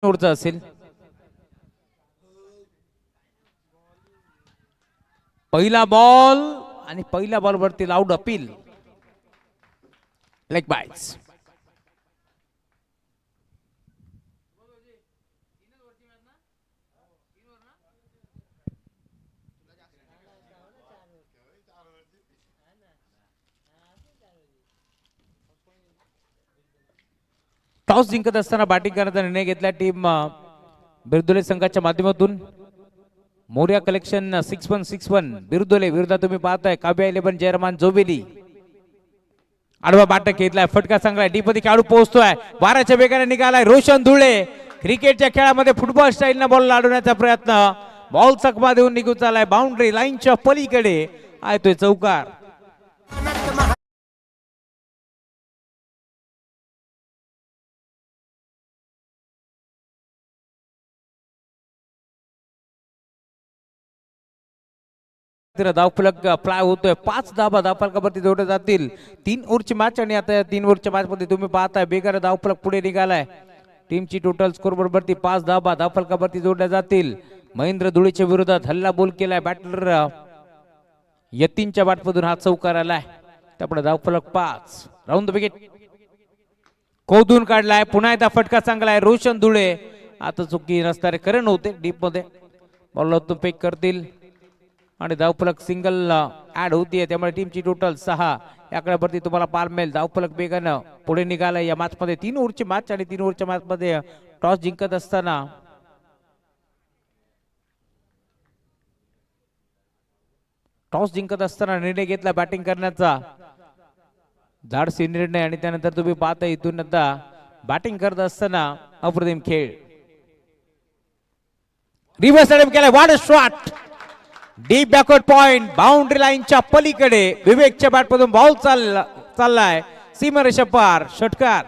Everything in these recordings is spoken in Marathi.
ओव्हरचा असेल. पहिला बॉल आणि पहिल्या बॉलवरती loud appeal, leg byes. Toss जिंकत असताना बॅटिंग करण्याचा निर्णय घेतला टीम बिरदोले संघाच्या माध्यमातून. मोर्या कलेक्शन 6161 बिरदोले विरुद्ध तुम्ही पाहताय काव्या 11 जयरमान जोबेली. आडवा बाटक घेतलाय, फटका चांगलाय, डीपमध्ये खेळाडू पोहोचतोय, वाऱ्याच्या वेगाने निघालाय रोशन धुळे. क्रिकेटच्या खेळामध्ये फुटबॉल स्टाईलनं बॉल लाडवण्याचा प्रयत्न, बॉल चकमा देऊन निघून चालाय बाउंड्री लाईनच्या पलीकडे आहे तो चौकार. धावफलक फ्लाय होतोय, 5 धाबा धावफलकावरती जोडले जातील. 3 ओव्हरची मॅच आणि आता 3 ओव्हरच्या मॅच मध्ये तुम्ही पाहताय बेगार धावफलक पुढे निघालाय. टीमची टोटल स्कोर बरोबरती 5 धाबा धावफलकावरती जोडल्या जातील. महेंद्र धुळेच्या विरोधात हल्ला बोल केलाय बॅटर यतीनच्या बॅटमधून हा चौकार आलाय. त्यापुढे धावफलक 5. राऊंड द विकेट खोदून काढलाय, पुन्हा एकदा फटका चांगला आहे रोशन धुळे. आता चुकी नसणारे करण होते डीप मध्ये, बॉल पेक करतील आणि धावफलक सिंगल ऍड होतीये, त्यामुळे टीमची टोटल 6 याकड्यावरती तुम्हाला पार मिळेल. धावफलक बेगानं पुढे निघाला या मॅच मध्ये. 3 ओव्हरची मॅच आणि 3 ओव्हरच्या मॅच मध्ये टॉस जिंकत असताना निर्णय घेतला बॅटिंग करण्याचा, धाडसी निर्णय. आणि त्यानंतर तुम्ही पाहता इथून आता बॅटिंग करत असताना अप्रतिम खेळ. रिव्हर्स अटेम्प्ट केलाय, what a shot, deep backward point, boundary लाईनच्या पलीकडे विवेकच्या बॅटमधून बॉल चाललाय सीमारेषा पार, षटकार.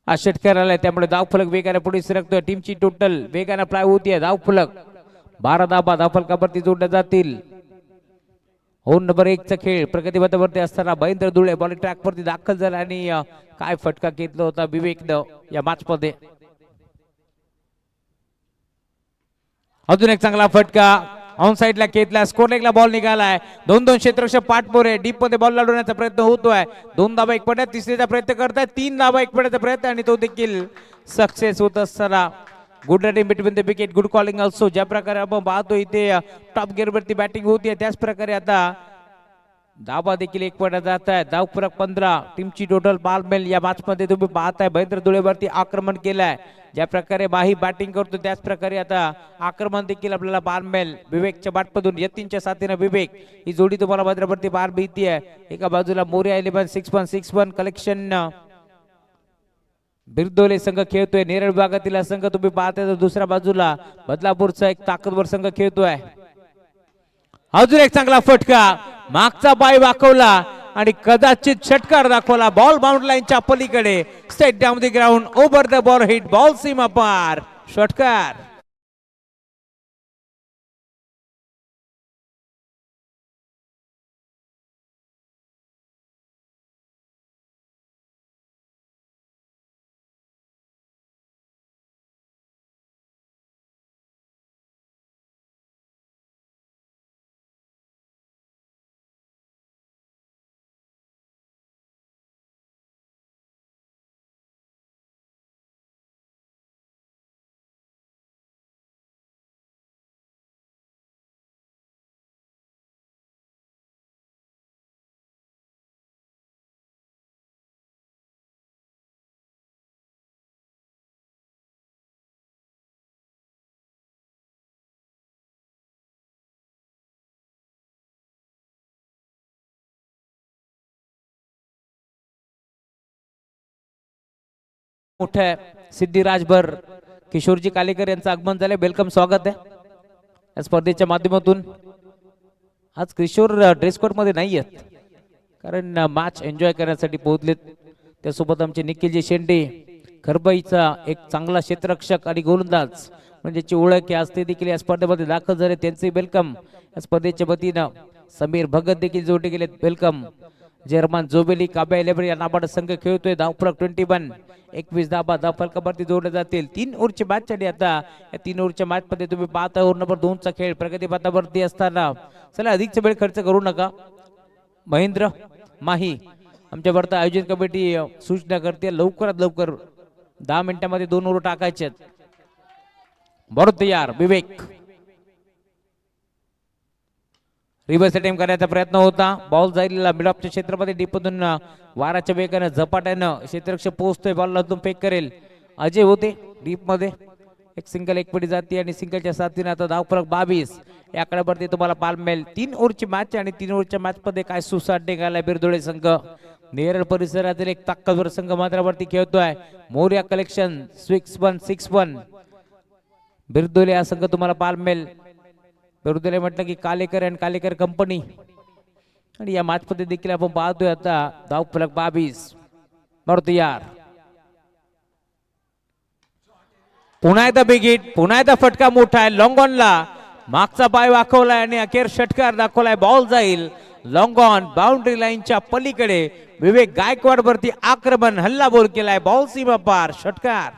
हा षटकार आलाय, त्यामुळे धावफलक वेगाने पुढे सरकतोय. टीमची टोटल वेगाने फ्लाय होतीये. धावफलक 12 धाबा धावफलकावरती जोडल्या जातील. होन नंबर 1 चा खेळ प्रगतीपथावरती असताना महेंद्र धुळे बॉल ट्रॅक वरती दाखल झाला आणि काय फटका घेतला होता विवेकनं या मॅच मध्ये. अजून एक चांगला फटका ऑन साइडला घेतला, स्कोर लेगला बॉल निघालाय. 2-2 क्षेत्ररक्षक पाठपोरे डीप मध्ये बॉल लाडवण्याचा प्रयत्न होतोय. 2 धाबा एक पड्यात, तिसरीचा प्रयत्न करताय, 3 धाबा एक पड्याचा प्रयत्न आणि तो देखील सक्सेस होत असताना good writing between the wicket, good calling also. ज्या प्रकारे आपण पाहतो इथे टॉप गिअर वरती बॅटिंग होतीये, त्याच प्रकारे आता धाबा देखील एक पडत जात आहे. धावफलक 15. टीमची टोटल बाल मेल या मॅच मध्ये तुम्ही पाहताय महेंद्र धुळेवरती आक्रमण केलंय. ज्या प्रकारे बाही बॅटिंग करतो त्याच प्रकारे आता आक्रमण देखील आपल्याला बाल मेल विवेकच्या बॅटमधून. यतीनच्या साथीने विवेक ही जोडी तुम्हाला भद्रावरती बार मिळतीये. एका बाजूला मोर्या 11 6161 कलेक्शन बिरदोले संघ खेळतोय. नेरळ विभागातील संघ तुम्ही पाहताय, तर दुसऱ्या बाजूला बदलापूरचा एक ताकदवर संघ खेळतोय. अजून एक चांगला फटका, मागचा पाय वाकवला आणि कदाचित षटकार दाखवला. बॉल बाउंड्री लाईनच्या पलीकडे, straight down the ground, over the ball, hit ball सीमा पार, षटकार. मोठं सिद्धी राजभर किशोरजी कालेकर यांचं आगमन झाले, वेलकम स्वागत आहे या स्पर्धेच्या माध्यमातून. आज किशोर ड्रेस कोड मध्ये नाही आहेत कारण मॅच एन्जॉय करण्यासाठी पोहोचलेत. त्यासोबत आमचे निखिलजी शेंडे खरबाईचा एक चांगला क्षेत्ररक्षक आणि गोलंदाज म्हणजे ज्याची ओळख असते देखील या स्पर्धेमध्ये दाखल झाले, त्यांचे वेलकम. या स्पर्धेच्या वतीनं समीर भगत देखील जोडले गेलेत, वेलकम. जर्मन जोबेली काब्या 11 या नाबाद संघ खेळतोय. धावफलक 21, 21 धाबा धावफलकावरती जोडले जातील. 3 ओव्हरची मॅच आणि आता या 3 ओव्हरच्या मॅच मध्ये तुम्ही पाहता ओव्हर नंबर 2 चा खेळ प्रगतीपथावरती असताना चला अधिकचा वेळ खर्च करू नका. महेंद्र माही आमच्या वार्ता आयोजन कमिटी सूचना करते लवकरात लवकर 10 मिनिटांमध्ये 2 ओव्हर टाकायचे आहेत. बरोबर तयार विवेक. रिव्हर्स अटेम्प्ट करण्याचा प्रयत्न होता, बॉल जाईल मिड ऑफच्या क्षेत्रामध्ये डीपमधून वाराच्या वेगाने झपाट्यानं क्षेत्ररक्षक पोहोचतोय, बॉल अजून फेक करेल. अजय होते डीप मध्ये एक सिंगल एक पडी जाते आणि सिंगलच्या साथीने आता धावफलक 22 या आकड्यावरती तुम्हाला पाहायला मिळेल. 3 ओव्हरची मॅच आणि 3 ओव्हरच्या मॅच मध्ये काय सुसाट निघाला बिरदोळे संघ. नेरळ परिसरातील एक ताकदवर संघ मात्रावरती खेळतोय. मोर्या कलेक्शन 6161 बिरदोळे हा संघ तुम्हाला पाहायला मिळेल. बिरदोळे म्हटलं की कालेकर आणि कालेकर कंपनी आणि या मॅच मध्ये देखील आपण पाहतोय आता धावफलक 22. बरोबर यार पुन्हा एकदा बिगिट, पुन्हा एकदा फटका मोठा आहे. लॉंग ऑनला मागचा पाय वाकवलाय आणि अखेर षटकार दाखवलाय. बॉल जाईल लॉंग ऑन बाउंड्री लाईनच्या पलीकडे. विवेक गायकवाड वरती आक्रमण हल्ला बोल केलाय, बॉल सीमा पार, षटकार.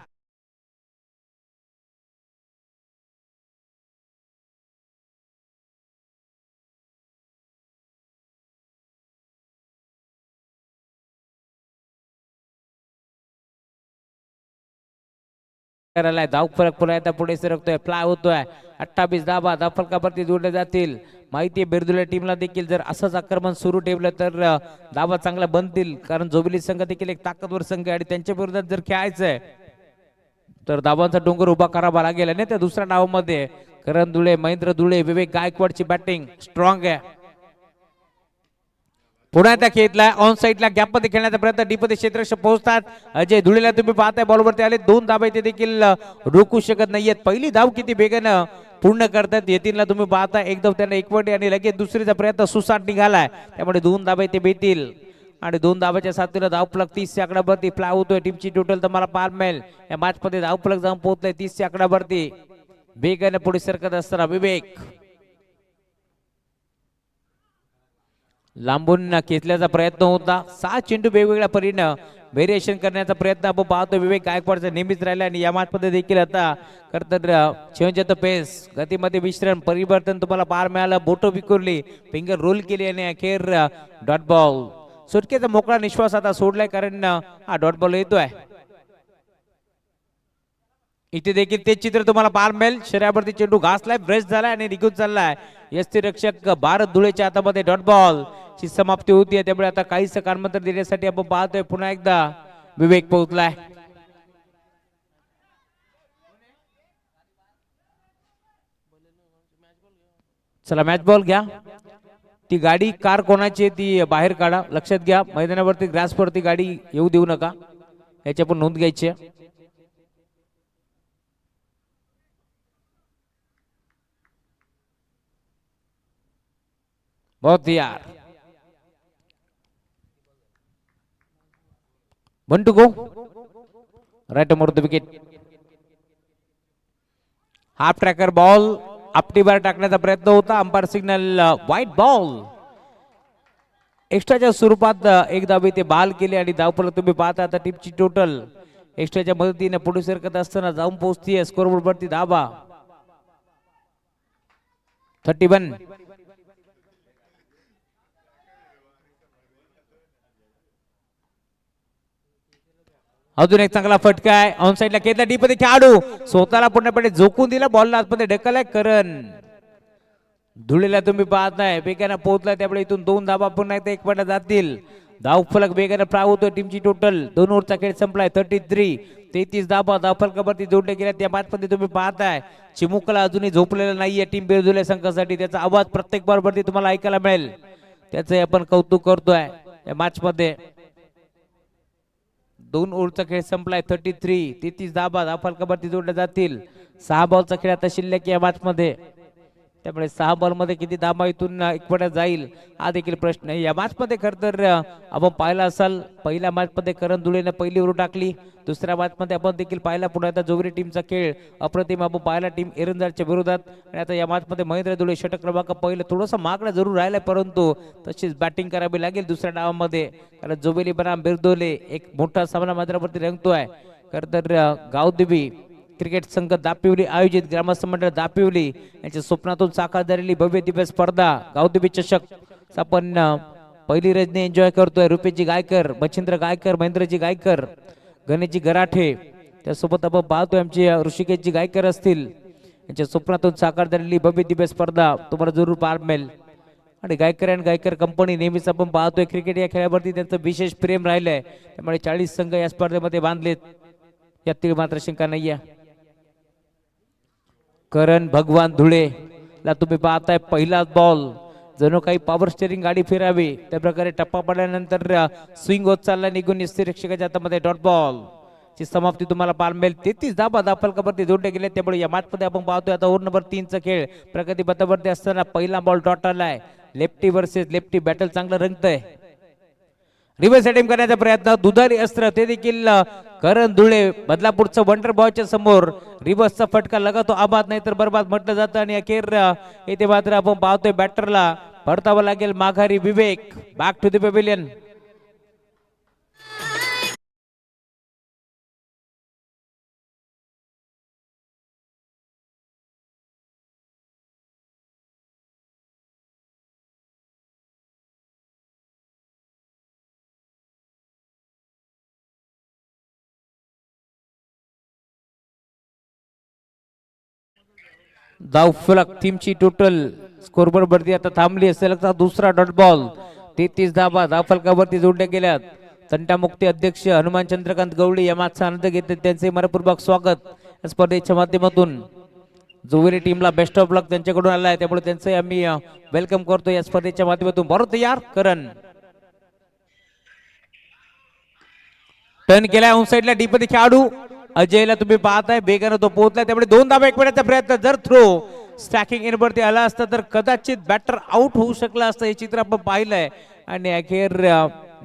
धावफलक पुन्हा एकदा पुढे सरकतोय, फ्लाय होतोय. 28 धाबा धावफलकावरती जोडले जातील. माहिती आहे बिरदुल्या टीमला देखील जर असंच आक्रमण सुरू ठेवलं तर धाबा चांगला बनतील, कारण जोबिली संघ देखील एक ताकदवर संघ आहे आणि त्यांच्या विरोधात जर खेळायचंय तर धाबांचा डोंगर उभा करावा लागेल. आणि त्या दुसऱ्या नावामध्ये करण दुळे, महेंद्र दुळे, विवेक गायकवाडची बॅटिंग स्ट्रॉंग आहे. पुन्हा त्या खेळला ऑन साइडला गॅप मध्ये खेळण्याचा प्रयत्न, डीपमध्ये क्षेत्ररक्षक पोहोचतात. अजय धुळेला तुम्ही पाहताय बॉलवरती आले, 2 धाबा ते देखील रोखू शकत नाहीयेत. पहिली धाव किती वेगानं पूर्ण करतात येतीलला तुम्ही पाहता. एकदम त्यांना एकवटी आणि लगेच दुसरीचा प्रयत्न सुसाट निघालाय, त्यामुळे 2 धाबा ते भेटतील आणि 2 धाबाच्या साथीनं धावफलक 30 च्या आकड्यावरती फ्लाय होतोय. टीमची टोटल तुम्हाला पाहायला मिळेल. या मॅच मध्ये धावफलक जाऊन पोहोचलाय 30 च्या आकड्यावरती. वेगाने पुढे सरकत असताना विवेक लांबून खेचल्याचा प्रयत्न होता. 6 चेंडू वेगवेगळ्या परीनं व्हेरिएशन करण्याचा प्रयत्न आपण पाहतो. विवेक गायकवाडचा नेहमीच राहिला आणि या मॅच मध्ये देखील आता खरंतर चेंज द पेस, गतीमध्ये विश्राम परिवर्तन तुम्हाला पाहायला मिळालं. बोटो विखुरली, फिंगर रोल केली आणि अखेर डॉट बॉल. सुटकेचा मोकळा निश्वास आता सोडलाय कारण हा डॉट बॉल येतोय. इथे देखील ते चित्र तुम्हाला पाहायला मिळेल. शरीरावरती चेंडू घासलाय, ब्रेस झालाय आणि निघून चाललाय. यष्टी रक्षक भारत धुळेच्या हातामध्ये डॉट बॉल ची समाप्ती होती. त्यामुळे आता काही काळानंतर देण्यासाठी आपण पाहतोय पुन्हा एकदा विवेक पोहोचलाय. चला मॅच बॉल घ्या. ती गाडी कार कोणाची ती बाहेर काढा, लक्षात घ्या. मैदानावरती ग्रासवरती गाडी येऊ देऊ नका, याची पण नोंद घ्यायची आहे. बहुत यार 1 to go. Right more the wicket. Half tracker ball आपटीवर टाकण्याचा प्रयत्न होता. Umpire signal wide ball. एक्स्ट्राच्या स्वरूपात एक धाबे ते बाल केले आणि धावफलक तुम्ही पाहता. आता टीमची टोटल एक्स्ट्राच्या मदतीने पुढे सरकत असताना जाऊन पोहोचतीये स्कोरबोर्ड वरती धाबा 31. अजून एक चांगला फटका आहे. ऑन साइडला घेतला, डीप मध्ये खेळाडू स्वतःला पूर्णपणे झोकून दिला, बॉलला आतमध्ये ढकललाय. करण धुळेला तुम्ही पाहताय वेगाने पोहोचलाय, त्यामुळे इथून 2 धाबा पुन्हा एकदा एक पडला जातील. धावफलक वेगाने प्राप्त होतोय. टीमची टोटल 2 ओव्हरचा खेळ संपलाय. 33 धाबा धावफलकावरती जोडले गेल्या. त्या मॅचमध्ये तुम्ही पाहताय चिमुकला अजूनही झोपलेला नाहीये टीम बिरजुले संघासाठी. त्याचा आवाज प्रत्येक बॉलवरती तुम्हाला ऐकायला मिळेल, त्याचे आपण कौतुक करतोय. या मॅच मध्ये 2 ओव्हरचा खेळ संपलाय. 33 धाबा धावफलकावरती जोडल्या जातील. 6 बॉलचा खेळ आता शिल्लक या मॅच मध्ये, त्यामुळे 6 बॉल मध्ये किती धाबा इथून एकवट्यात जाईल हा देखील प्रश्न आहे या मॅच मध्ये. खर तर आपण पाहिला असाल पहिल्या मॅच मध्ये करण धुळेने पहिली ओव्हर टाकली. दुसऱ्या मॅच मध्ये आपण देखील पाहिला पुन्हा आता जोगरी टीमचा खेळ अप्रतिम आपण पाहिला टीम एरंदारच्या विरोधात. आणि आता या मॅच मध्ये महेंद्र धुळे षटक क्रमांक पहिलं थोडंसं मागणं जरूर राहिलंय, परंतु तशीच बॅटिंग करावी लागेल दुसऱ्या डावामध्ये, कारण जोबेली बनाम बिरदोले एक मोठा सामना मैदानावरती रंगतोय. खर तर गावदेवी क्रिकेट संघ दापिवली आयोजित ग्रामस्थ मंडळ दापिवली यांच्या स्वप्नातून साकार झालेली भव्य दिव्य स्पर्धा गावदेवी चषक आपण पहिली रजनी एन्जॉय करतोय. रुपेशजी गायकर, मच्छिंद्र गायकर, महेंद्रजी गायकर, गणेशजी गराठे, त्यासोबत आपण पाहतोय आमचे ऋषिकेशजी गायकर असतील, यांच्या स्वप्नातून साकार झालेली भव्य दिव्य स्पर्धा तुम्हाला जरूर पाहायला मिळेल. आणि गायकर अँड गायकर कंपनी नेहमीच आपण पाहतोय क्रिकेट या खेळावरती त्यांचं विशेष प्रेम राहिलंय, त्यामुळे 40 संघ या स्पर्धेमध्ये बांधलेत, यातील मात्र शंका नाहीये. करण भगवान धुळे ला तुम्ही पाहताय पहिलाच बॉल, जणू काही पॉवर स्टेरिंग गाडी फिरावी त्या प्रकारे टप्पा पडल्यानंतर स्विंग होत चालला निघून निरीक्षकाच्या हातामध्ये डॉट बॉल ची समाप्ती तुम्हाला पाहायला मिळेल. 33 धाबा धावफलकावरती जोडले गेले, त्यामुळे या मॅच मध्ये आपण पाहतोय आता ओव्हर नंबर 3 चा खेळ प्रगती पथावरती असताना पहिला बॉल डॉट आलाय. लेफ्टी वर्सेस लेफ्टी बॅटल चांगलं रंगतंय. रिव्हर्स अटेम्प्ट करण्याचा प्रयत्न, दुधारी अस्त्र ते देखील करण धुळे बदलापूरचं वंडर बॉयच्या समोर रिव्हर्सचा फटका लगातो आबाद नाही तर बरबाद म्हटलं जातं. आणि अखेर येथे मात्र आपण पाहतोय बॅटरला परतावं लागेल माघारी. विवेक बॅक टू द पॅव्हिलियन. धावफलक टीमची टोटल स्कोरबोर्ड वरती आता थांबली असेल. दुसरा डॉट बॉल, 33 धाबा धावफलकावरती जोडल्या गेल्यात. तंटामुक्ती अध्यक्ष हनुमान चंद्रकांत गवळी या मॅचचा आनंद घेतात, त्यांचे मनपूर्वक स्वागत या स्पर्धेच्या माध्यमातून. जोवेरी टीमला बेस्ट ऑफ लक त्यांच्याकडून आलाय, त्यामुळे त्यांचे आम्ही वेलकम करतो या स्पर्धेच्या माध्यमातून. बरोबर तयार करण टर्न केलाय ऑन साइडला डीप मध्ये खेळाडू अजयला तुम्ही पाहताय बेगानं तो पोहोचलाय, त्यामुळे 2 धाबा एकवटण्याचा प्रयत्न. जर थ्रो स्टॅकिंग इन वरती आला असता तर कदाचित बॅटर आउट होऊ शकला असतं, हे चित्र आपण पाहिलंय. आणि अखेर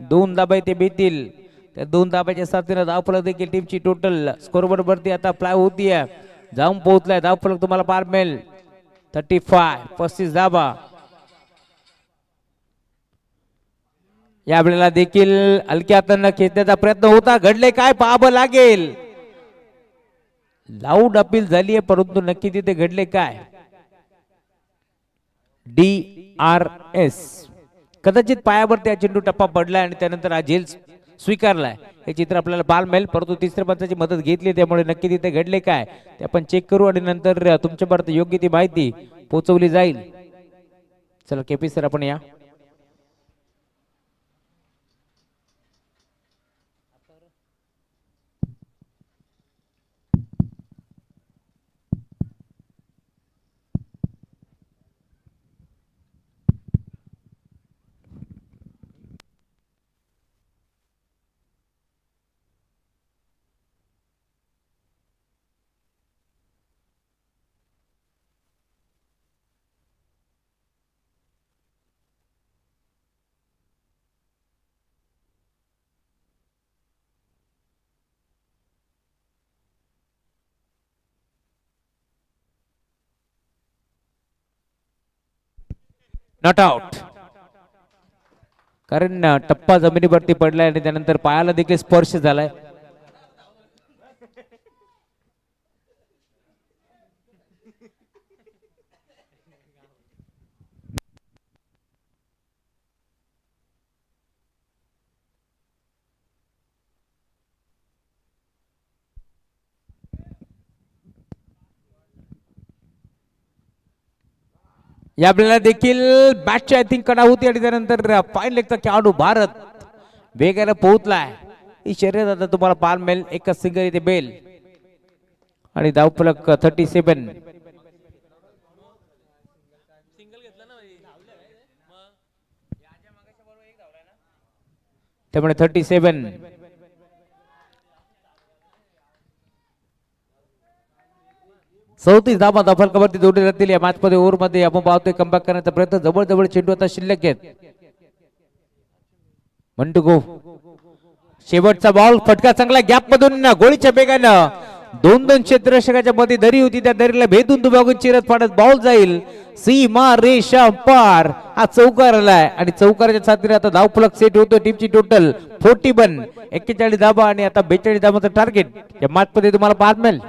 2 धाबा ते बेतील, त्या 2 धाब्याच्या साथीने धावफलक देखील टीमची टोटल स्कोरबोर्ड वरती आता फ्लाय होतीये, जाऊन पोहोचलाय. धावफलक तुम्हाला पार मिळेल 35 धाबा. यावेळेला देखील हलक्या हातांना खेचण्याचा प्रयत्न होता, घडले काय पाहावं लागेल. लाऊड अपील झालीये, परंतु नक्की तिथे घडले काय. DRS कदाचित पायावरती हा चेंडू टप्पा पडलाय आणि त्यानंतर हा झेल स्वीकारलाय, हे चित्र आपल्याला पाहायला मिळेल. परंतु तिसऱ्या पंचाची मदत घेतली, त्यामुळे नक्की तिथे घडले काय ते आपण चेक करू आणि नंतर तुमच्यापर्यंत योग्य ती माहिती पोहोचवली जाईल. चला केपी सर आपण या. नॉट आउट, कारण टप्पा जमिनीवरती पडलाय आणि त्यानंतर पायाला देखील स्पर्श झालाय. यावेळेला देखील बॅटची आय थिंक कडा होती आणि त्यानंतर फाईन लेगचा खेळाडू भारत वेगाने पोहोचलाय. ही शर्यत आता तुम्हाला पाहायला मिळेल. एकच सिंगल इथे बेल आणि धावफलक 37. त्यामुळे 37 34 धावा धावफलकावरती जोडले जातील या मॅच मध्ये. ओव्हर मध्ये आपण पाहतोय कमबॅक करण्याचा प्रयत्न. जवळ चेंडू आता शिल्लक आहेत. म्हणतो गो शेवटचा बॉल फटका चांगला गॅप मधून गोळीच्या बेगानं दोन क्षेत्ररक्षकाच्या मध्ये दरी होती त्या दरीला भेदून दुभागून चिरत पाडत बॉल जाईल सीमा रेषा पार. हा चौकार आलाय आणि चौकाराच्या साथीने आता धावफलक सेट होतो. टीमची टोटल 41 41 धावा आणि आता 42 धावांचं टार्गेट या मॅच मध्ये तुम्हाला पाहायला मिळेल.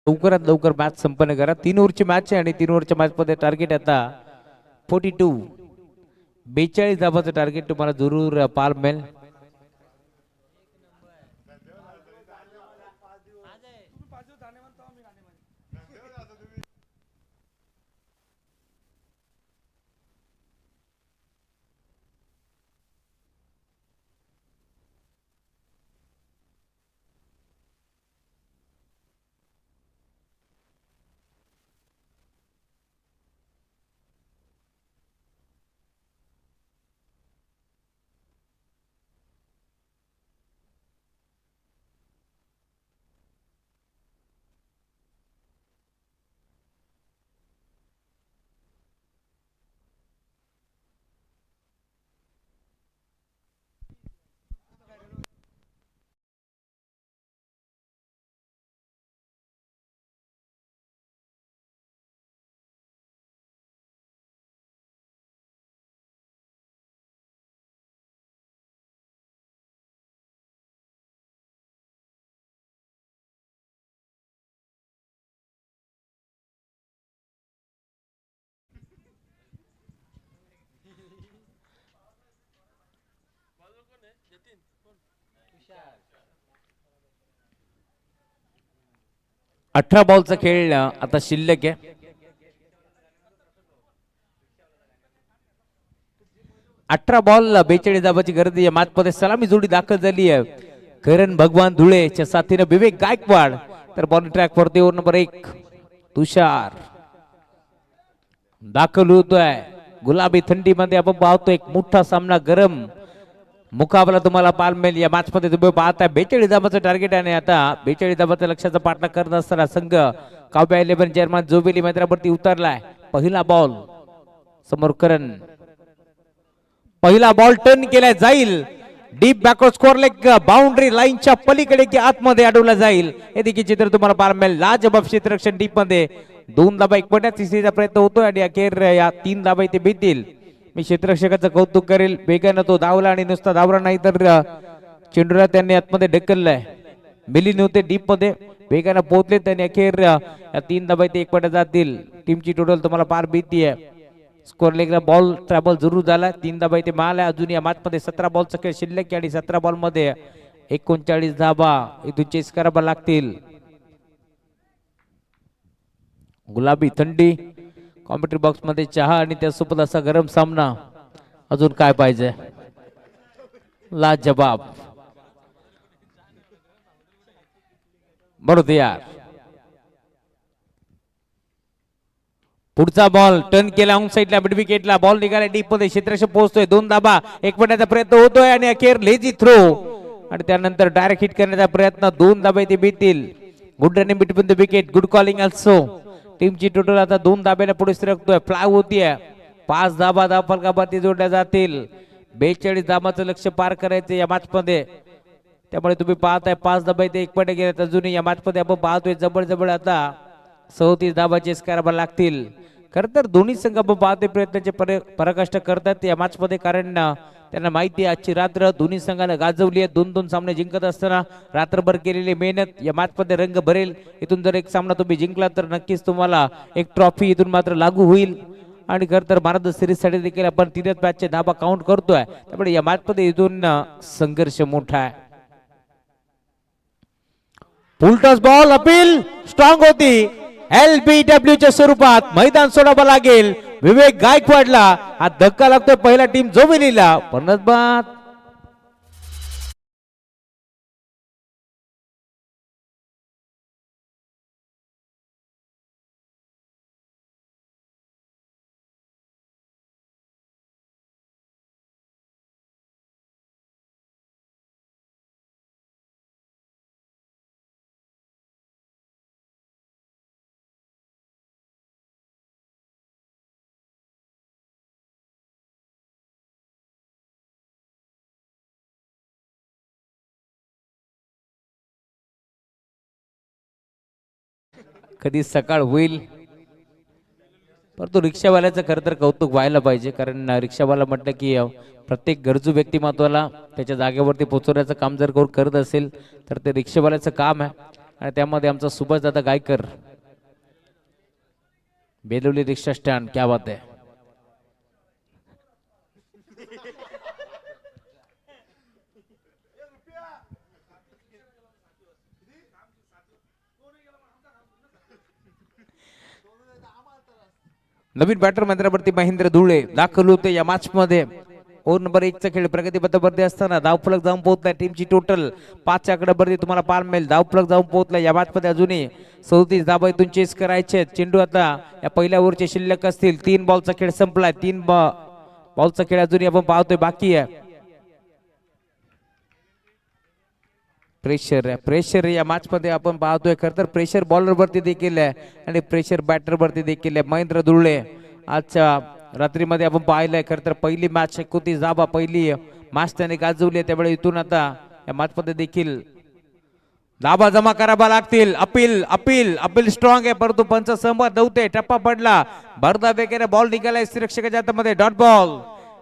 लवकरात लवकर मॅच संपन्न करा. 3 ओव्हरची मॅच आहे आणि 3 ओव्हरच्या मॅच मध्ये टार्गेट आता 42 42 धावांचं टार्गेट तुम्हाला जरूर पाहायला मिळेल. अठरा बॉलचा खेळ आता शिल्लक आहे. 18 बॉल 42 धाबाची गर्दी या मॅचमध्ये सलामी जोडी दाखल झाली आहे. करण भगवान धुळेच्या साथीने विवेक गायकवाड, तर बॉलिंग ट्रॅक वरती ओव्हर नंबर 1 तुषार दाखल होतोय. गुलाबी थंडीमध्ये आपण पाहतो एक मोठा सामना, गरम मुकाबला तुम्हाला पाहायला मिळेल. या मॅच मध्ये तुम्ही पाहताय 42 धाबाचं टार्गेट आहे. आता 42 धाबाच्या लक्ष्याचा पाठलाग करत असताना संघ काव्या 11 चेअरमन जोबेली मैदानावरती उतरलाय. पहिला बॉल समोर करण, पहिला बॉल टर्न केला जाईल. Deep backward score leg boundary लाईनच्या पलीकडे की आतमध्ये अडवला जाईल, हे देखील चित्र तुम्हाला पाहायला मिळेल. लाजबाब क्षेत्ररक्षण डीप मध्ये 2 धाबा एकवटण्यात तिसरीचा प्रयत्न होतोय आणि अखेर या 3 धाबा इथे भेटतील. मी क्षेत्ररक्षकाचं कौतुक करेल, वेगानं तो धावला आणि नुसता धावला नाही तर चेंडूला त्यांनी आतमध्ये ढकललाय. मिली नव्हते डीप मध्ये, वेगानं पोहोचले त्यांनी. अखेर या 3 धाबा इथे एकवटण्यात जातील. टीमची टोटल तुम्हाला पार भीती आहे. स्कोर लेगला बॉल ट्रॅबल जरूर झाला, 3 धाबा इथे मिळाल्या. अजून या मॅच मध्ये 17 बॉलचा खेळ शिल्लक आणि 17 बॉल मध्ये 39 धाबा इथून चेस करावा लागतील. गुलाबी थंडी, कॉम्प्युटर बॉक्स मध्ये चहा आणि त्यासोबत असा गरम सामना, अजून काय पाहिजे. लाजवाब बरोबर यार. पुढचा बॉल टर्न केला ऑन साइडला, मिड विकेटला बॉल निघाला डीप मध्ये. क्षेत्ररक्षक पोहोचतोय, 2 धाबा एकवटण्याचा प्रयत्न होतोय आणि अखेर लेझी थ्रो आणि त्यानंतर डायरेक्ट हिट करण्याचा प्रयत्न. 2 धाबा इथे भेटतील. Good running between the wicket, good calling also. टीमची टोटल आता 2 धाब्याला पुढे सरकतोय. फ्लाय होतीये. 5 धाबा धावफलकावरती जोडल्या जातील. 42 धाबाचं लक्ष पार करायचं या मॅच मध्ये, त्यामुळे तुम्ही पाहताय 5 धाबा इथे एकपटे गेलेत. अजूनही या मॅच मध्ये आपण पाहतोय जबरजबळ आता 34 धाबा चेस करावा लागतील. खरं तर दोन्ही संघ आपण पाहतोय प्रयत्नाचे पराकाष्ठा करतात या मॅच मध्ये, कारण त्यांना माहिती आहे आजची रात्र दोन्ही संघाने गाजवली आहे. 2-2 सामने जिंकत असताना रात्रभर केलेली मेहनत या मॅच मध्ये रंग भरेल. इथून जर एक सामना तुम्ही जिंकला तर नक्कीच तुम्हाला एक ट्रॉफी इथून मात्र लागू होईल. आणि खरं तर भारत सिरीज साठी देखील आपण 3 मॅचचे धाबा काउंट करतोय, त्यामुळे या मॅच मध्ये इथून संघर्ष मोठा आहे. फुलटॉस बॉल अपील स्ट्रॉंग होती. LBW च्या स्वरूपात मैदान सोडावं लागेल विवेक गायकवाडला. हा धक्का लागतोय पहिला टीम जोबेलीला. परत बाद कधी सकाळ होईल. परंतु रिक्षावाल्याचं खरं तर कौतुक व्हायला पाहिजे, कारण रिक्षावाला म्हटलं की प्रत्येक गरजू व्यक्तिमत्वाला त्याच्या जागेवरती पोहोचवण्याचं काम जर कोण करत असेल तर ते रिक्षावाल्याचं काम आहे. आणि त्यामध्ये आमचा सुभाष दादा गायकर, बेलवली रिक्षा स्टँड, क्या बात आहे. नवीन बॅटर मैदानावरती महेंद्र धुळे दाखल होते या मॅच मध्ये. ओव्हर नंबर 1 चा खेळ प्रगतीपथावरती असताना धावफलक जाऊन पोहोचलाय. टीमची टोटल 5 आकड्यावरती तुम्हाला पाहायला मिळेल. धावफलक जाऊन पोहोचलाय या मॅच मध्ये. अजूनही 34 धाबा इथून चेस करायचे. चेंडू आता या पहिल्या ओव्हरचे शिल्लक असतील. 3 बॉलचा खेळ संपलाय. 3 बॉलचा खेळ अजूनही आपण पाहतोय बाकी आहे. प्रेशर या मॅच मध्ये आपण पाहतोय. खरं तर प्रेशर बॉलर वरती देखील आहे आणि प्रेशर बॅटर वरती देखील आहे. महेंद्र धुळे आजच्या रात्रीमध्ये आपण पाहिलंय. खरं तर पहिली मॅच 29 धाबा पहिली मॅच त्याने गाजवली आहे, त्यामुळे इथून आता या मॅच मध्ये देखील धाबा जमा करावा लागतील. अपील स्ट्रॉंग आहे, परंतु पंच सहमत नव्हते. टप्पा पडला, भरदा वगैरे बॉल निघालाय सुरक्षकाच्या हातामध्ये. डॉट बॉल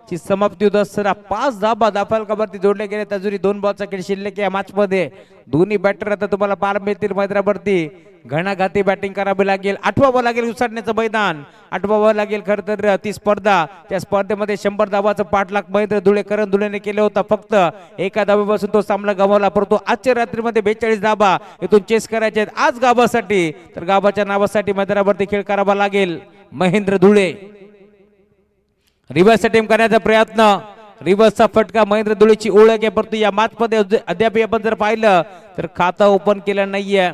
ची समाप्ती होत असताना 5 धाबा धावफलकावरती जोडले गेले. अजूनही 2 बॉलचा खेळ शिल्लक या मॅच मध्ये. दोन्ही बॅटर आता तुम्हाला पार मिळतील मैदानावरती. घणाघाती बॅटिंग करावी लागेल. 8वा बॉल लागेल उचलण्याचं मैदान. 8वा बॉल लागेल खरं तर ती स्पर्धा. त्या स्पर्धेमध्ये 100 धावाचं पाठलाग महेंद्र धुळे करण धुळेने केलं होतं. फक्त एका धावेपासून तो सामना गमावला, परंतु आजच्या रात्रीमध्ये 42 धावा इथून चेस करायचे आहेत आज गावासाठी. तर गावाच्या नावासाठी मैदानावरती खेळ करावा लागेल. महेंद्र धुळे रिव्हर्स टीम करण्याचा प्रयत्न. रिव्हर्सचा फटका. महेंद्र धुळेची ओळख आहे, परंतु या मॅच मध्ये अद्याप आपण जर पाहिलं तर खाता ओपन केलं नाहीये,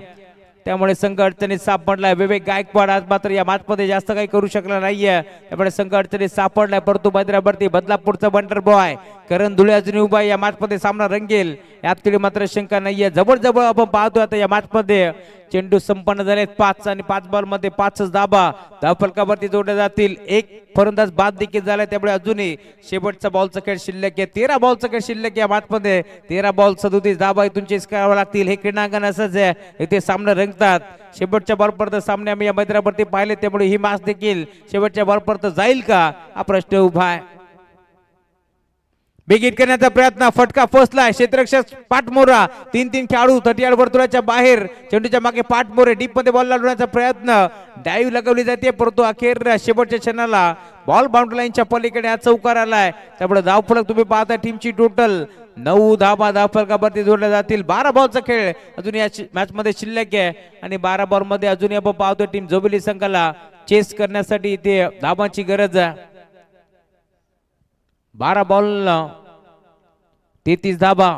त्यामुळे संघ अडचणीत सापडलाय. विवेक गायकवाड आज मात्र या मॅच मध्ये जास्त काही करू शकला नाहीये, त्यामुळे संघ अडचणीत सापडलाय. परंतु मैदानावरती बदलापूरचा बंडर बॉय करण धुळे अजून उभा. या मॅच मध्ये सामना रंगेल यात तरी मात्र शंका नाहीये. जवळ आपण पाहतो आता या मॅच मध्ये चेंडू संपन्न झालेत 5 आणि 5 बॉल मध्ये 5 धाबा धावफलकावरती जोडल्या जातील. एक फलंदाज बाद देखील झाला, त्यामुळे अजूनही शेवटचा बॉलचा खेळ शिल्लक आहे. 13 बॉलचा खेळ शिल्लक या मॅच मध्ये. 13 बॉल 37 धाबा इथून चेस करावा लागतील. हे क्रीडांगण असंच आहे, इथे सामना रंगतात. शेवटच्या बॉलपर्यंत सामने आम्ही या मैदानावरती पाहिले, त्यामुळे ही मॅच देखील शेवटच्या बॉलपर्यंत जाईल का हा प्रश्न उभा आहे. बेगीत करण्याचा प्रयत्न. फटका फसलाय. क्षेत्ररक्षक पाठमोरा. 3 खेळाडू 30 वर्तुळाच्या बाहेर. चेंडूच्या मागे पाठमोरे. डीप मध्ये बॉल लावण्याचा प्रयत्न. डाईव्ह लगवली जाते, परंतु अखेर शेवटच्या क्षणाला बॉल बाउंड्री लाईनच्या पलीकडे हा चौकार आलाय. त्यामुळे धावफलक तुम्ही पाहता टीमची टोटल 9 धावा धावफलकावरती जोडल्या जातील. 12 बॉलचा खेळ अजून या मॅच मध्ये शिल्लक आहे आणि 12 बॉल मध्ये अजूनही आपण पाहतो टीम जोबिली संघाला चेस करण्यासाठी इथे धावांची गरज आहे. 12 बॉल 33 धाबा.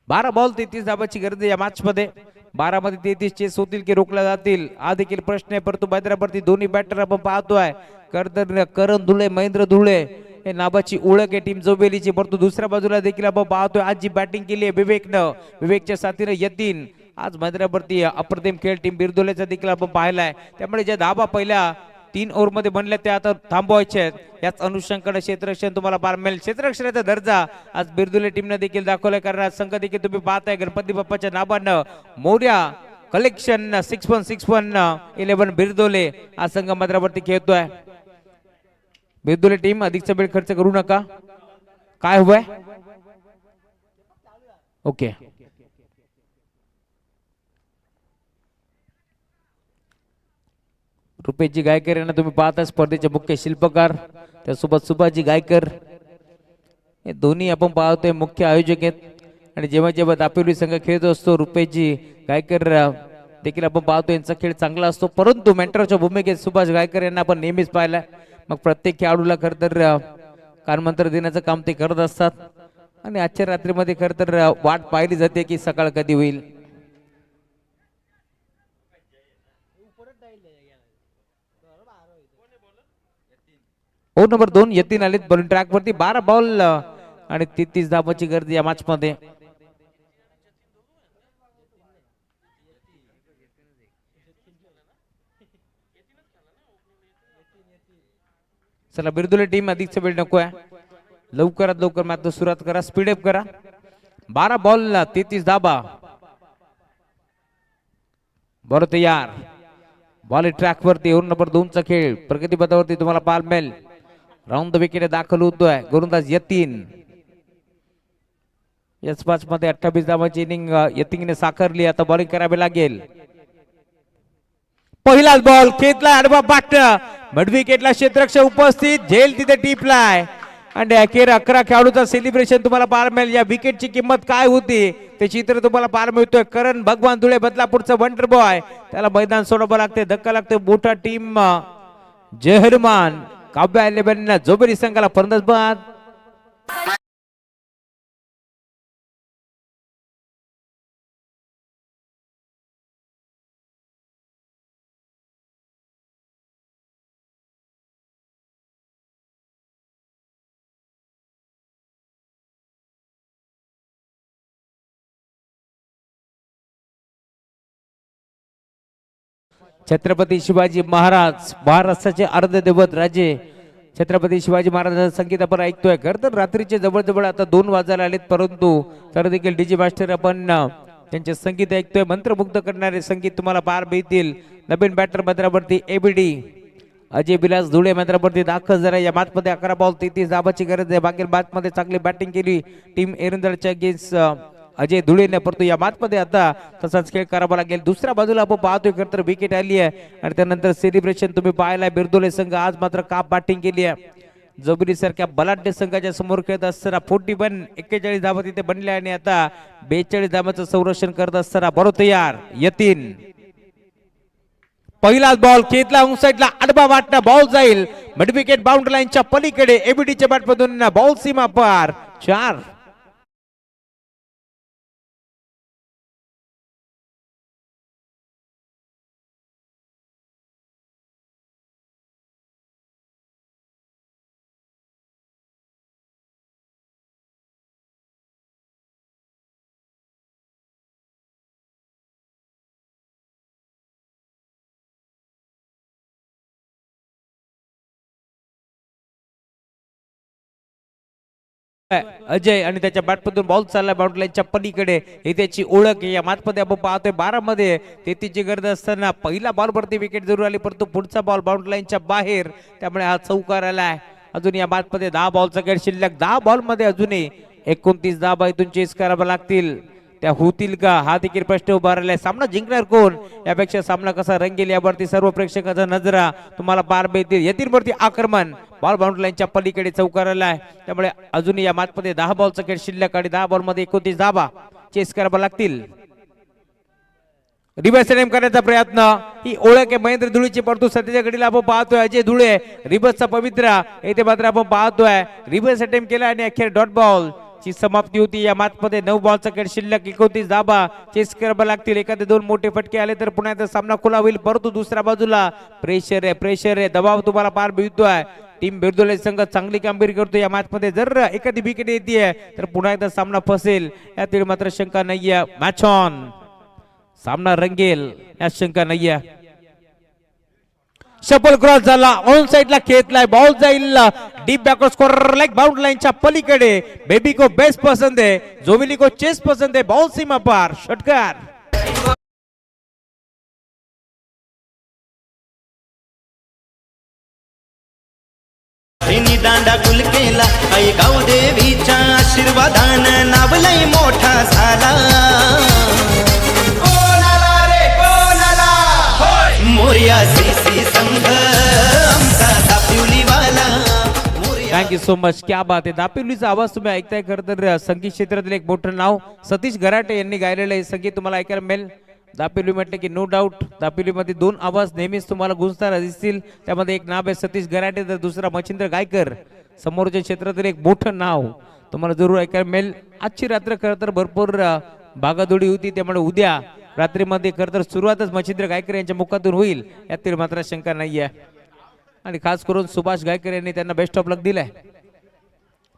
12 बॉल 33 धाबाची गरज या मॅच मध्ये. 12 मध्ये 33 चेस होतील की रोखल्या जातील हा देखील प्रश्न आहे, परंतु मैदानावरती दोन्ही बॅटर आपण पाहतोय. करण धुळे महेंद्र धुळे हे नावाची ओळख आहे टीम जोबेलीची, परंतु दुसऱ्या बाजूला देखील आपण पाहतोय आज जी बॅटिंग केली आहे विवेकनं, विवेकच्या साथीने यतीन. आज मैदानावरती अप्रतिम खेळ टीम बिरदोलेचा देखील आपण पाहिलाय. त्यामुळे ज्या धाबा पहिल्या 3 ओव्हर मध्ये बनल्या त्या आता थांबवायचे आहेत. याच अनुषंगाने क्षेत्ररक्षण तुम्हाला पार मिळेल. क्षेत्ररक्षणाचा दर्जा आज बिरदुले टीमने देखील दाखवलाय, कारण आज संघ देखील तुम्ही पाहताय गणपती बाप्पाच्या नावानं मोर्या कलेक्शन 6.11 बिरदोले हा संघ मैदानावरती खेळतोय. बिरदोले टीम अधिकचा वेळ खर्च करू नका. काय हवंय? ओके. रुपेशजी गायकर यांना तुम्ही पाहता स्पर्धेचे मुख्य शिल्पकार, त्यासोबत सुभाजी गायकर हे दोन्ही आपण पाहतोय मुख्य आयोजक आहेत. आणि जेव्हा जेव्हा दापिवली संघ खेळत असतो रुपेशजी गायकर देखील आपण पाहतो यांचा खेळ चांगला असतो, परंतु मेंटरच्या भूमिकेत सुभाष गायकर यांना आपण नेहमीच पाहिलाय. मग प्रत्येक खेळाडूला खरं तर कानमंत्र देण्याचं काम ते करत असतात आणि आजच्या रात्रीमध्ये खरं तर वाट पाहिली जाते की सकाळ कधी होईल. ओ नंबर 2 यतीन आलेत बॉलिंग ट्रॅक वरती. 12 बॉल आणि 33 धावांची गरज या मॅच मध्ये. चला बिरदुले टीम अधिकचा वेळ नको आहे, लवकरात लवकर मॅच सुरुवात करा, स्पीड अप करा. 12 बॉल 33 धाबा. बॉल तयार. बॉल ट्रॅक वरती. ओव्हर नंबर 2 चा खेळ प्रगती पथावरती तुम्हाला पाहायला मिळेल. राऊंड द विकेट दाखल होतोय गोलंदाज यतीन. याच मॅच मध्ये 28 धावांची इनिंग यतीनने साकारली. आता बॉलिंग करावी लागेल. पहिलाच बॉल खेचला आडवा बाट. मिड विकेटला क्षेत्ररक्षक उपस्थित, झेल तिथे टिपलाय आणि अखेर 11 खेळाडूचा सेलिब्रेशन तुम्हाला पाहायला मिळेल. या विकेटची किंमत काय होती ते चित्र तुम्हाला पाहायला मिळतोय. करण भगवान धुळे बदलापूरचा वंडर बॉय, त्याला मैदान सोडावं लागते, धक्का लागते. मोठा टीम जहरमान काव्या 11 जोबेली संघाला फलंदाज बाद. छत्रपती शिवाजी महाराज महाराष्ट्राचे अर्ध दैवत राजे छत्रपती शिवाजी महाराजांचं संगीत आपण ऐकतोय. खरं तर रात्रीचे जवळ आता 2 वाजायला आलेत, परंतु तर देखील डीजे मास्टर आपण त्यांचे संगीत ऐकतोय. मंत्रमुग्ध करणारे संगीत तुम्हाला पार मिळतील. नवीन बॅटर मैदानावरती एबीडी अजय विलास धुळे मैदानावरती दाखल झाला. या मॅच मध्ये 11 बॉल 33 धावांची गरज आहे. मागील मॅच मध्ये चांगली बॅटिंग केली टीम एरंदळच्या अगेन्स्ट अजय धुळेने, परंतु या मॅचमध्ये आता तसाच खेळ करावा लागेल. दुसऱ्या बाजूला आपण पाहतोय खरं तर विकेट आली आहे आणि त्यानंतर सेलिब्रेशन तुम्ही पाहायला. बिरदोले संघ आज मात्र काप बॅटिंग केली आहे. जोबिली सारख्या बलाढ्य संघाच्या समोर खेळत असताना 41 धावा तिथे बनल्या आणि आता 42 धावांचं संरक्षण करत असताना बरो तयार यतीन. पहिलाच बॉल खेचला साईडला आडवा वाटणं, बॉल जाईल मिड विकेट बाउंड्री लाईनच्या पलीकडे. एबीडीच्या बॅटमधून बॉल सीमा पार 4. अजय आणि त्याच्या बॅटमधून बॉल चालला बाउंड्री लाईनच्या पलीकडे. ही त्याची ओळख या मॅचमध्ये आपण पाहतोय. 12 मध्ये 33 ची गरज असताना पहिला बॉल वरती विकेट जरूर आली, परंतु पुढचा बॉल बाउंड्री लाईनच्या बाहेर, त्यामुळे हा चौकार आलाय. अजून या मॅचमध्ये 10 बॉलचा खेळ शिल्लक. 10 बॉल मध्ये अजूनही 29 धावा इथून चेस करावा लागतील. त्या होतील का हा देखील प्रश्न उभा राहिलाय. सामना जिंकणार कोण यापेक्षा सामना कसा रंगेल यावरती सर्व प्रेक्षकांचा नजरा तुम्हाला पार मिळतील. येतील वरती आक्रमण, बॉल बाउंड्री लाईनच्या पलीकडे चौकार आलाय. त्यामुळे अजूनही या मॅचमध्ये 10 बॉलचा खेळ शिल्लक आणि 10 बॉल मध्ये 29 धावा चेस करावा लागतील. रिवर्स अटेम्प्ट करण्याचा प्रयत्न, ही ओळख आहे महेंद्र धुळेची, परंतु सध्याच्या घडीला आपण पाहतोय अजय धुळे रिवर्सचा पवित्रा. येथे मात्र आपण पाहतोय रिवर्स अटेम्प्ट केला आणि अखेर डॉट बॉल ची समाप्ती होती. या मॅच मध्ये 9 बॉलचा खेळ शिल्लक, 29 धावा चेस करावा लागतील. एखादे 2 मोठे फटके आले तर पुन्हा एकदा सामना खुला होईल, परंतु दुसऱ्या बाजूला प्रेशर आहे, दबाव तुम्हाला पार मिळतोय. टीम बिरदोले संघ चांगली कामगिरी करतो या मॅच मध्ये. जर एखादी विकेट येते तर पुन्हा एकदा सामना फसेल यातील मात्र शंका नाहीये. मॅच ऑन, सामना रंगेल यात शंका नाहीये. शपल क्रॉस झाला, ऑन साइडला खेचलाय, बॉल जाईल deep backward score leg boundary लाईनच्या पलीकडे. बेबी को बेस्ट पसंद है, जोविली को चेस पसंद है, बॉल सीमा पार षटकार. दांडा गुल केला आई गाव देवीच्या आशीर्वादान नावलय मोठा झाला. मोर्या सीसी संघ आमचा दापिवलीवाला. Thank you so much. क्या बात आहे. दापिवलीचा आवाज तुम्ही ऐकताय. खरं तर संगीत क्षेत्रातील एक मोठं नाव सतीश गराटे यांनी गायलेलं हे संगीत तुम्हाला ऐकायला मिळेल. दापिवली म्हटलं की नो डाऊट दापिवलीमध्ये 2 आवाज नेहमीच तुम्हाला गुंजताना दिसतील. त्यामध्ये एक नाव आहे सतीश गराटे तर दुसरा मच्छिंद्र गायकर. समोरच्या क्षेत्रातील एक मोठं नाव तुम्हाला जरूर ऐकायला मिळेल. आजची रात्र खरं तर भरपूर भागादोडी होती, त्यामुळे उद्या रात्रीमध्ये खरं तर सुरुवातच मच्छिंद्र गायकर यांच्या मुखातून होईल यातील मात्र शंका नाहीये. आणि खास करून सुभाष गायकर यांनी त्यांना बेस्ट ऑफ लक दिलाय.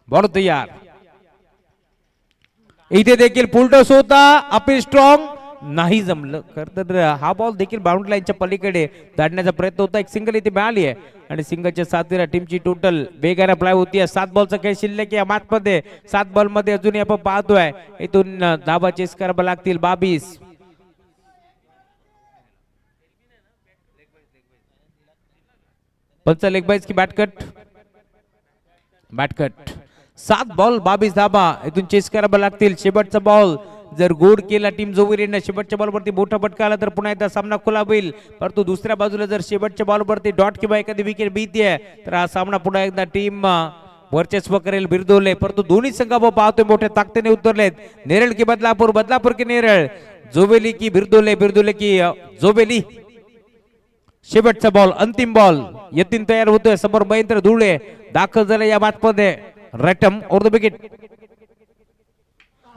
बॉल तयार, इथे देखील फुलटॉस होता, अपील स्ट्रॉंग नाही जमलं. खरं तर हा बॉल देखील बाउंड्री लाईनच्या पलीकडे धाडण्याचा प्रयत्न होता. एक सिंगल इथे मिळाली आहे आणि सिंगलच्या साथीला टीमची टोटल बेगारा प्लाय होती. 7 बॉलचा खेळ शिल्लक या मॅच मध्ये. 7 बॉल मध्ये अजूनही आपण पाहतोय इथून धावा चेस करावा लागतील 22. पंच लेग बाईज की बॅटकट, 7 बॉल 22 धाबा इथून चेस करावा लागतील. शेवटचा बॉल जर गोड केला टीम जोविरीने, शेवटच्या बॉलवरती मोठा फटका आला तर पुन्हा एकदा सामना खुला होईल. परंतु दुसऱ्या बाजूला जर शेवटच्या बॉलवरती डॉट किंवा एखादी विकेट बीतीये तर हा सामना पुन्हा एकदा टीम वर्चस्व करेल बिरदोले. परंतु दोन्ही संघ पाहतोय मोठ्या ताकदीने उतरलेत. नेरळ की बदलापूर, बदलापूर की नेरळ, जोवेली की बिरदोले, बिरदोले की जोवेली. शेवटचा बॉल, अंतिम बॉल यतीन तयार होतोय. समोर महेंद्र धुळे दाखल झाले या मॅच मध्ये. रटम ओर द विकेट,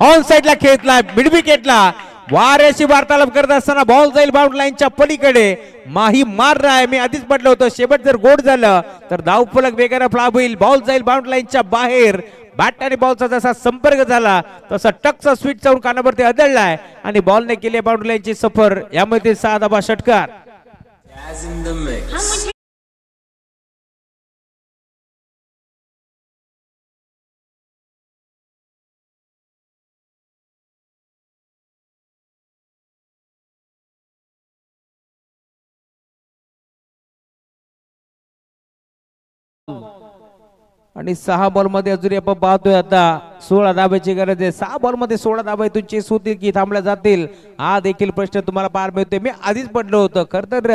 ऑन साइडला खेचला मिड विकेटला. वाऱ्याशी वार्तालाप करत असताना बॉल जाईल बाउंड्री लाईनच्या पलीकडे. माही मार रहा है, मी आधीच म्हटलं होतं शेवट जर गोड झालं तर धावफलक वेगाने फ्लॉप होईल. बॉल जाईल बाउंड्री लाईनच्या बाहेर. बॅट आणि बॉलचा जसा संपर्क झाला तसा टकचा स्विच जाऊन कानावरती आदळलाय आणि बॉलने केली बाउंड्री लाईनची सफर. यामध्ये 6 धावा षटकार. आणि 6 बॉल मध्ये अजूनही आपण पाहतोय आता 16 धाब्याची गरज आहे. 6 बॉल मध्ये 16 धाबा इथून चेस होतील की थांबल्या जातील हा देखील प्रश्न तुम्हाला पार मिळतोय. मी आधीच पडलो होतं खर तर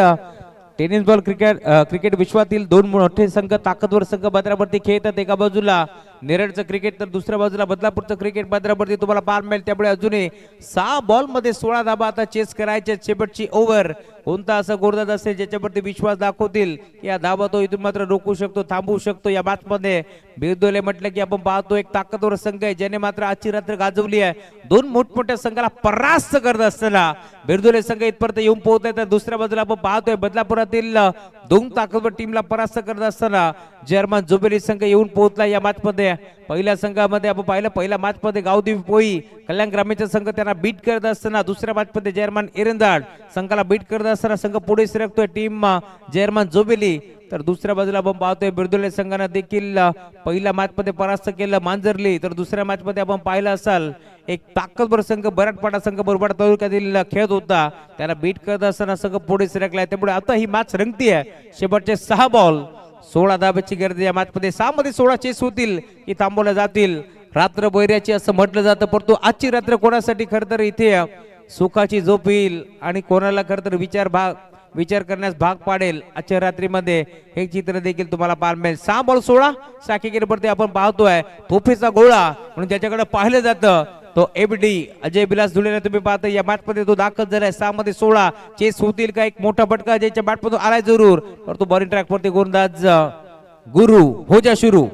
टेनिस बॉल क्रिकेट विश्वातील दोन मोठे संघ ताकदवर संघ भद्रावरती खेळतात. एका बाजूला नेरळचं क्रिकेट तर दुसऱ्या बाजूला बदलापूरचं क्रिकेट भद्रावरती तुम्हाला पार मिळेल. त्यामुळे अजूनही 6 बॉल मध्ये 16 धाबा आता चेस करायचे. शेवटची ओव्हर कोणता असं गोलंदाज असेल ज्याच्यावरती विश्वास दाखवतील या धाबा तो इथून मात्र रोखू शकतो थांबवू शकतो. या मॅच मध्ये बिरदोले म्हटलं की आपण पाहतो एक ताकदवर संघ आहे ज्याने मात्र आजची रात्र गाजवली आहे. दोन मोठमोठ्या संघाला परास्त करत असताना बिरदोले संघ इथपर्यंत येऊन पोहोचले. तर दुसऱ्या बाजूला आपण पाहतोय बदलापुरातील दोन ताकदवर टीमला परास्त करत असताना जर्मन जुबेली संघ येऊन पोहोचला या मॅच मध्ये. पहिल्या संघामध्ये आपण पाहिलं पहिल्या मॅच मध्ये गावदेवी पोई कल्याण ग्रामीणचा संघ त्यांना बीट करत असताना दुसऱ्या मॅच मध्ये जर्मन एरंदाड संघाला बीट करत असताना संघ पुढे सरकतोय टीम जर्मन जुबेली. तर दुसऱ्या बाजूला आपण पाहतोय बिरदोले संघाने देखील पहिल्या मॅच मध्ये परास्त केलं मांजरली. तर दुसऱ्या मॅच मध्ये आपण पाहिलं असाल एक ताकदवर संघ बराटपाडा संघ बोरबाड तालुक्यातील खेळत होता त्याला बीट करत असताना संघ पुढे सरकलाय. त्यामुळे आता ही मॅच रंगतीये. शेवटचे 6 बॉल 16 धाब्याची गरज या मॅच मध्ये. 6 मध्ये 16 चेस होतील की थांबवल्या जातील. रात्र बैऱ्याची असं म्हटलं जातं परंतु आजची रात्र कोणासाठी खर तर इथे सुखाची झोप येईल आणि कोणाला खर तर विचार करण्यास भाग पाडेल आजच्या रात्रीमध्ये हे चित्र देखील तुम्हाला पाहायला मिळेल. 6 बॉल 16 साखीगिरीवरती आपण पाहतोय तोफेचा गोळा म्हणून ज्याच्याकडे पाहिलं जातं तो एबडी अजय बिलास धुळेला तुम्ही पाहता या मॅच मध्ये तो दाखल झालाय. 6 मध्ये 16 चेस होतील का. एक मोठा फटका ज्याच्या बॅट मधून आलाय जरूर पर तो बॉलिंग ट्रॅक वरती गोलंदाज गुरु हो जा सुरू.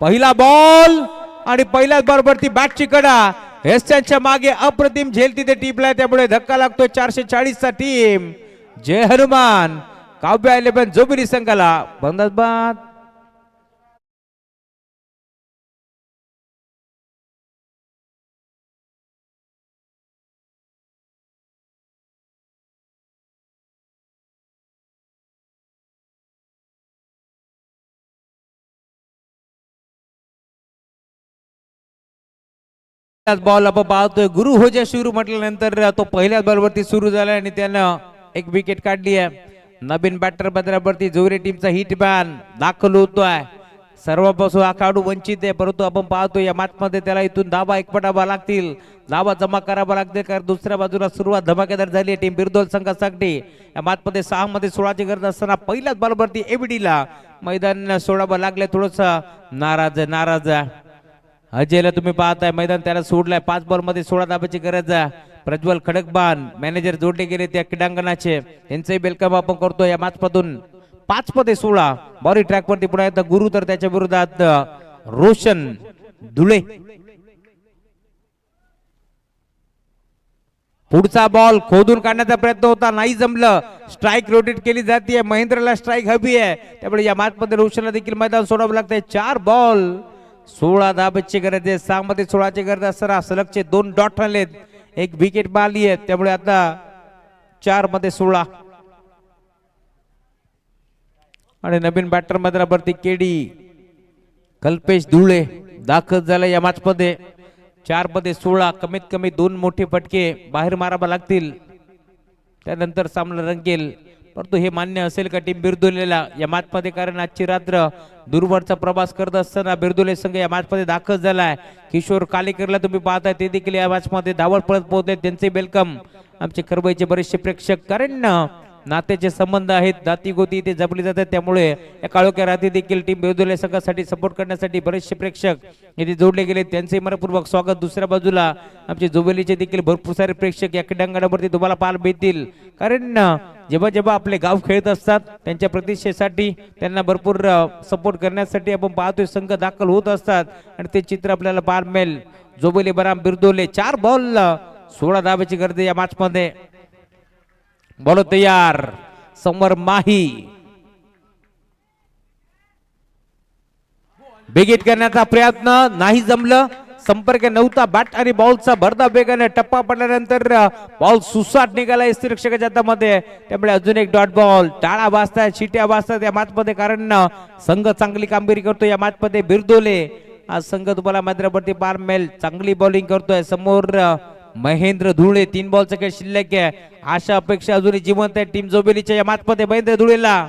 पहिला बॉल आणि पहिल्याच बॉल वरती बॅटची कडा हेस्टनच्या मागे अप्रतिम झेल तिथे टिपलाय. त्यामुळे धक्का लागतोय 440 चा टीम जय हनुमान काव्य 11 जोबिली संघाला बंदाज बाद. बॉल आपण पाहतोय गुरु हो जा सुरू म्हटल्यानंतर तो पहिल्याच बॉलवरती सुरू झाला आणि त्यानं एक विकेट काढली आहे. नवीन बॅटर बदलावरती जोरे टीमचा हिट मॅन दाखल होतोय. सर्वांपासून हा खेळाडू वंचित आहे परंतु आपण पाहतो या मॅच मध्ये त्याला इथून धाबा एकपटावा लागतील धाबा जमा करावा लागतील कारण दुसऱ्या बाजूला सुरुवात धमाकेदार झाली आहे टीम बिरदोल संघासाठी. या मॅच मध्ये 6 मध्ये 16 ची गरज असताना पहिल्याच बॉलवरती एबीडीला मैदान सोडावं लागले. थोडस नाराज अजयला तुम्ही पाहताय मैदान त्याला सोडलाय. 5 बॉल मध्ये 16 धाब्याची गरज आहे. प्रज्वल खडकबान मॅनेजर जोडले गेले त्या क्रीडांगणाचे यांचंही वेलकम आपण करतो. या मॅच मधून 5 मध्ये 16 बॉलिंग ट्रॅक वरती पुन्हा एकदा गुरु तर त्याच्या विरोधात रोशन धुळे. पुढचा बॉल खोदून काढण्याचा प्रयत्न होता नाही जमलं. स्ट्राईक रोटेट केली जाते महेंद्रला स्ट्राईक हवी आहे त्यामुळे या मॅच मध्ये रोशनला देखील मैदान सोडावं लागतंय. 4 बॉल 16 धाब्याची गरज आहे. 6 मध्ये 16 ची गरज असताना सलगचे 2 डॉट आलेत एक विकेट मारली आहे त्यामुळे आता 4 मध्ये 16 आणि नवीन बॅटर मधरावरती केडी कल्पेश धुळे दाखल झाला या मॅच मध्ये. 4 मध्ये 16 कमीत कमी 2 मोठे फटके बाहेर मारावे लागतील त्यानंतर सामना रंगेल. परंतु हे मान्य असेल का टीम बिरदोलेला या मॅच मध्ये कारण आजची रात्र दूरवरचा प्रवास करत असताना बिरदोले संघ या मॅच मध्ये दाखल झालाय. किशोर कालेकरला तुम्ही पाहताय ते देखील या मॅच मध्ये धावत पळत पोहोचले त्यांचे वेलकम आमचे खरबईचे बरेचसे प्रेक्षक कारण नात्याचे संबंध आहेत दाती गोती ते जपले जातात त्यामुळे या काळोख्या रात्री देखील टीम बिरदोले संघासाठी सपोर्ट करण्यासाठी बरेचसे प्रेक्षक येथे जोडले गेले त्यांचे मनपूर्वक स्वागत. दुसऱ्या बाजूला आमचे जोबेलीचे देखील भरपूर सारे प्रेक्षक या क्रीडांगणावरती तुम्हाला पाहायला मिळतील कारण जेव्हा जेव्हा आपले गाव खेळत असतात त्यांच्या प्रतिष्ठेसाठी त्यांना भरपूर सपोर्ट करण्यासाठी आपण पाहतोय संघ दाखल होत असतात आणि ते चित्र आपल्याला पाहायला मिळेल. जोबेली बराम बिरदोले 4 बॉल 16 धाब्याची गरज या मॅच मध्ये. बॉल तयार समोर माही बेगीट करण्याचा प्रयत्न नाही जमलं. संपर्क नव्हता बॅट आणि बॉलचा भरदा वेगाने टप्पा पडल्यानंतर बॉल सुसाट निघाला यष्टिरक्षकाच्या हातामध्ये त्यामुळे अजून एक डॉट बॉल. टाळा वाजताय शिट्या वाजतात या मॅच मध्ये कारण संघ चांगली कामगिरी करतो या मॅच मध्ये. बिरदोले आज संघ तुम्हाला मैदानावरती पार मिळेल चांगली बॉलिंग करतोय. समोर महेंद्र धुळे 3 बॉलचा खेळ शिल्लक आहे. आशा अपेक्षा अजूनही जिवंत आहे टीम जोबेलीच्या या मॅच मध्ये. महेंद्र धुळेला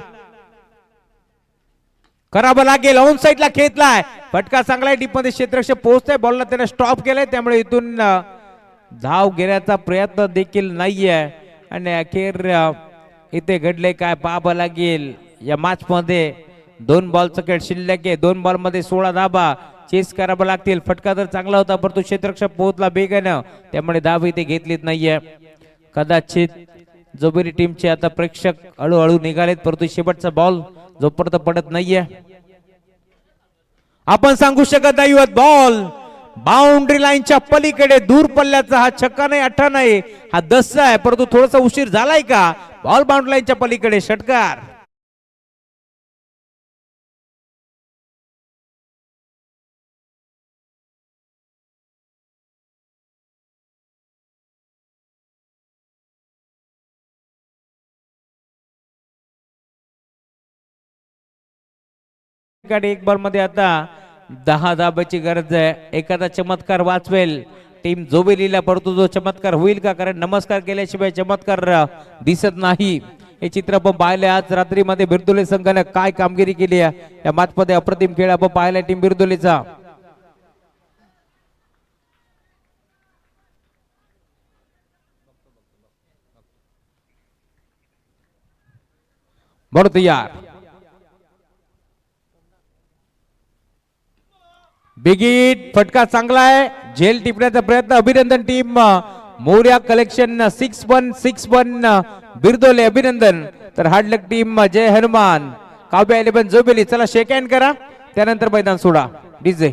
करावं लागेल. ऑन साईडला खेचलाय, फटका चांगलाय, डीप मध्ये क्षेत्ररक्षक पोहोचतोय, बॉलला त्याने स्टॉप केलंय, त्यामुळे इथून धाव घेण्याचा प्रयत्न देखील नाहीये. आणि अखेर इथे घडले काय पाहावं लागेल. या मॅच मध्ये 2 बॉलचा खेळ शिल्लक आहे. 2 बॉल मध्ये 16 धाबा चेस करावं लागतील. फटका तर चांगला होता, परंतु क्षेत्ररक्षक पोहोचला बेगानं, त्यामुळे धाव इथे घेतलीच नाहीये. कदाचित जोबेरी टीमचे आता प्रेक्षक हळूहळू निघालेत, परंतु शेवटचा बॉल जोपर्यंत पडत नाहीये आपण सांगू शकत नाही. बॉल बाउंड्री लाईनच्या पलीकडे दूर पल्ल्याचा हा छक्का नाही, 18 नाही, हा 10 आहे, परंतु थोडासा उशीर झालाय का. बॉल बाउंड्री लाईनच्या पलीकडे, षटकार. एक बॉल मध्ये आता 10 धाब्याची गरज आहे. एखादा चमत्कार वाचवेल टीम जोबेलीला, परंतु जो चमत्कार होईल का, कारण नमस्कार केल्याशिवाय चमत्कार दिसत नाही. हे चित्र आपण पाहिले. आज रात्री मध्ये बिरदुले संघाने काय कामगिरी केली आहे या मॅच मध्ये. अप्रतिम खेळ आपण पाहिला टीम बिरदुलेचा. बरोबर तयार. बिगिट, फटका चांगला आहे, झेल टिपण्याचा प्रयत्न. अभिनंदन टीम मोर्या कलेक्शन 6-1 बिरदोले, अभिनंदन. तर हार्डलक टीम जय हनुमान काव्या 11 जोबेली. चला शेक हँड करा, त्यानंतर मैदान सोडा. डीजे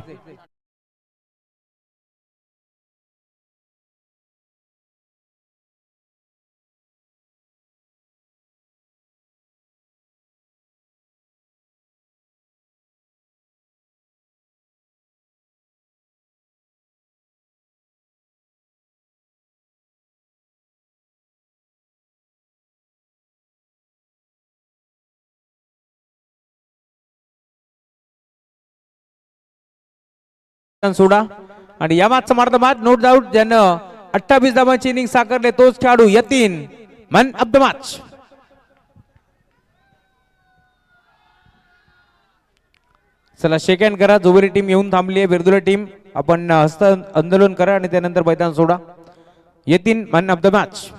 सोडा. आणि या मॅचचा मार्ग नोट डाऊट ज्यानं 28 धावांची इनिंग साकारले तोच खेळाडू Yatin man of the match. चला शेक हँड करा. जोबेरी टीम येऊन थांबली आहे. बिरदुले टीम आपण हस्त आंदोलन करा आणि त्यानंतर मैदान सोडा. Yatin man of the match.